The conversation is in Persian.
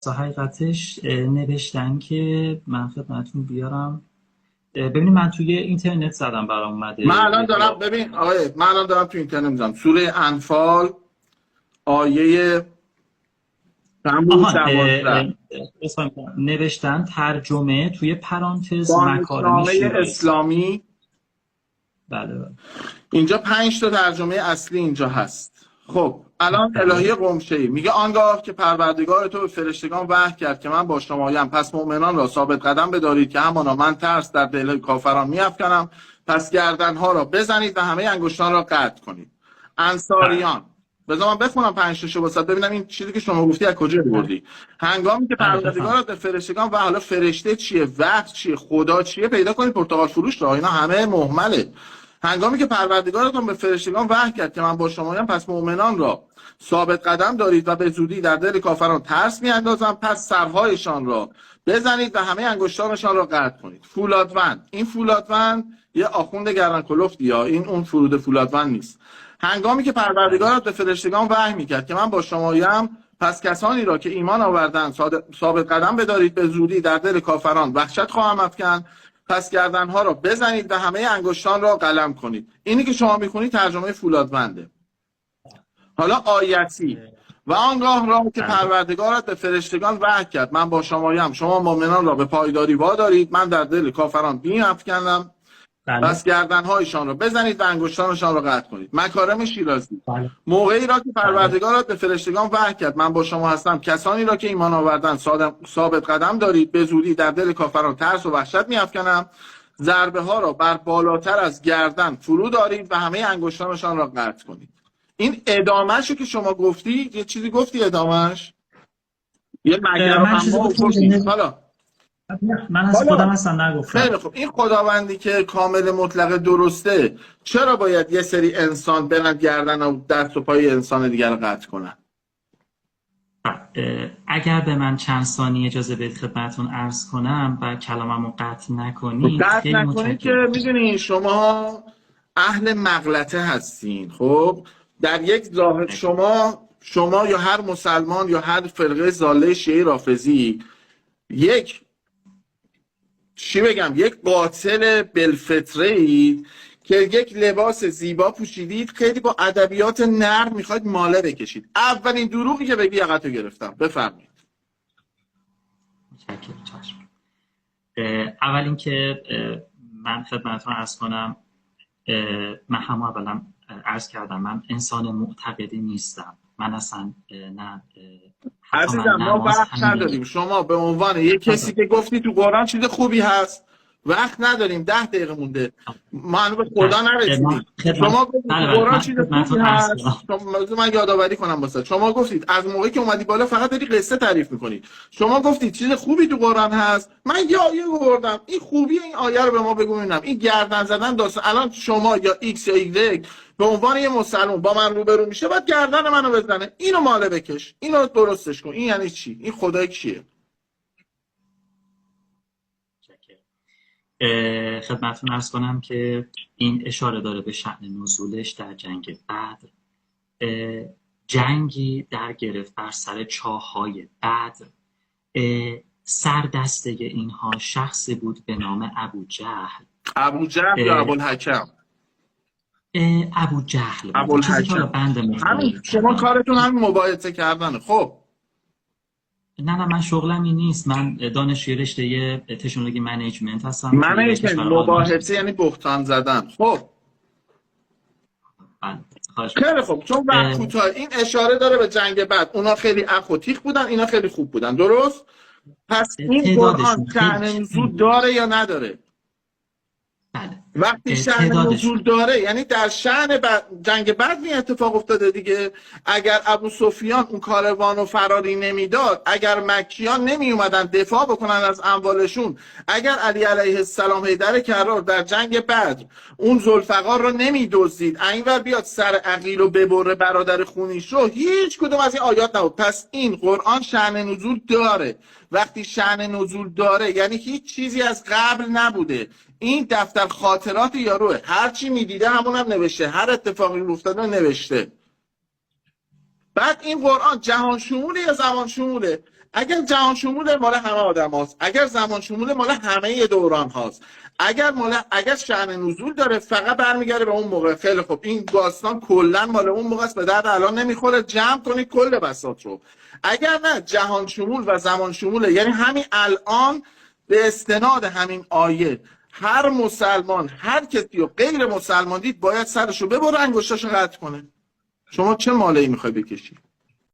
حقیقتش نوشتن که من خدمتتون بیارم. ببینید من توی اینترنت زدم برام اومده من الان حالا دارم ببین آقای من الان دارم تو اینترنت میذارم سوره انفال آیه آهان 12 نوشتن ترجمه توی پرانتز مکارم دانشنامه شیرازی. اسلامی. بله بله اینجا 5 تا ترجمه اصلی اینجا هست. خب الان الهی قمشه‌ای میگه آنگاه که پروردگار تو به فرشتگان وحی کرد که من با شمایم، پس مؤمنان را ثابت قدم بدارید که همانا من ترس در دل کافران میافکنم، پس گردنها را بزنید و همه انگشتان را قطع کنید. انصاریان، بذار من بخونم 5 تاشو واسه ببینم این چیزی که شما گفتی از کجا آوردی. هنگامی که پروردگار به فرشتگان و حالا فرشته چیه، وقت چیه، خدا چیه، پیدا کنید پرتغال فروش را، اینا همه مهمله. هنگامی که پروردگارتون به فرشتگان وحی کرد که من با شمایم، پس مؤمنان را ثابت قدم دارید و به زودی در دل کافران ترس میاندازم، پس سرهایشان را بزنید و همه انگشتانشان را قطع کنید. فولادوند، این فولادوند یه آخوند گردن کلفتی یا این اون فرود فولادوند نیست. هنگامی که پروردگارت به فرشتگان وحی میکرد که من با شمایم، پس کسانی را که ایمان آوردند ثابت قدم بدارید، به زودی در دل کافران وحشت خواهم افکند، پس گردنها را بزنید و همه انگشتان را قلم کنید. اینی که شما میخونید ترجمه فولادونده. حالا آیتی و آنگاه را که پروردگارت به فرشتگان وحی کرد من با شمایم، شما مؤمنان را به پایداری وادارید، من در دل کافران بیم افکندم، پس گردنهایشان را بزنید و انگشتانشان را قطع کنید. مکارم شیرازی، موقعی را که پروردگارت به فرشتگان وحی کرد من با شما هستم، کسانی را که ایمان آوردن ثابت قدم دارید، به زودی در دل کافران ترس و وحشت میافکنم، ضربه ها را بر بالاتر از گردن فرو دارید و همه انگشتانشان را قطع کنید. این ادامه‌شو که شما گفتی، یه چیزی گفتی ادامه‌ش؟ یه مگر اما گفتی. حالا من از خودم اصلا نگفتم. خیلی خب، این خداوندی که کامل مطلق درسته، چرا باید یه سری انسان برن گردن و دست و پای انسان دیگر رو قطع کنن؟ اگر به من چند ثانیه اجازه بدید خدمتتون عرض کنم و کلاممو قطع نکنید. قطع نکنید که میدونی شما اهل مغلطه هستین. خب در یک ظاهر شما یا هر مسلمان یا هر فرقه ضاله شیعه رافضی یک قاتل بالفطره اید که یک لباس زیبا پوشیدید، خیلی با ادبیات نرم میخواید ماله بکشید. اولین دروغی که بگی یقتو گرفتم. بفرمایید. اول اینکه من خدمتتون عرض کنم، من هم اولا عرض کردم من انسان معتقدی نیستم. من اصلا نه عزیزم ما وقت نداریم. شما به عنوان یک کسی که گفتی تو قرآن چیز خوبی هست، وقت نداریم، 10 دقیقه مونده، ما به خدا نرسیدیم. شما گفتید قرآن چیز خوبی هست. من یادآوری کنم واسه شما گفتید از موقعی که اومدی بالا فقط داری قصه تعریف میکنی. شما گفتید چیز خوبی تو قرآن هست، من یه آیه آوردم، این خوبی این آیه رو به ما بگو ببینم. این گردن زدن داستان. الان شما یا ایکس یا ایگرگ به عنوان یه مسلمان با من روبرو میشه، بعد گردن منو بزنه، اینو ماله بکش، اینو درستش کن. این یعنی چی؟ این خدای کیه؟ خدمتتون عرض کنم که این اشاره داره به شأن نزولش در جنگ بدر. جنگی در گرفت بر سر چاه‌های بدر. سردسته اینها شخصی بود به نام ابوجهل. ابوجهل یا ابوالحکم؟ ابوجهل. همین شما کارتون همین مباحثه کردنه. خب نه من شغلم این نیست. من دانشجوی رشته تکنولوژی منیجمنت هستم. مباحثه یعنی بهتان زدن. خب خیلی خب، چون وقت کوتاه، این اشاره داره به جنگ بعد. اونا خیلی اخ و تیخ بودن، اینا خیلی خوب بودن، درست؟ پس این قرآن شأن نزول داره یا نداره؟ بله. وقتی شأن نزول داره یعنی در شأن جنگ بعد می اتفاق افتاده دیگه. اگر ابو سفیان اون کاروانو فراری نمیداد، اگر مکیان نمی اومدن دفاع بکنن از اموالشون، اگر علی علیه السلام حیدر کرار در جنگ بدر اون ذوالفقار رو نمی دزدید، اینور بیاد سر عقیل و ببره برادر خونیش رو، هیچ کدوم از این آیات نبود. پس این قرآن شأن نزول داره. وقتی شأن نزول داره یعنی هیچ چیزی از قبل نبوده. این دفتر خاطرات یاروه، هر چی میدیده همون هم نوشته، هر اتفاقی افتاده نوشته. بعد این قرآن جهان شموله یا زمان شموله؟ اگر جهان شمول مال همه آدم هاست، اگر زمان شمول مال همه دوران هاست، اگر شأن نزول داره فقط برمیگره به اون موقع. خیلی خب این داستان کلا مال اون موقع است، به درد الان نمیخوره، جمع کنید کل بساط رو. اگر نه جهان شمول و زمان شموله، یعنی همین الان به استناد همین آیه هر مسلمان هر کسی و غیر مسلمان دید باید سرشو ببره انگشتاشو قطع کنه. شما چه ماله‌ای میخوای بکشی؟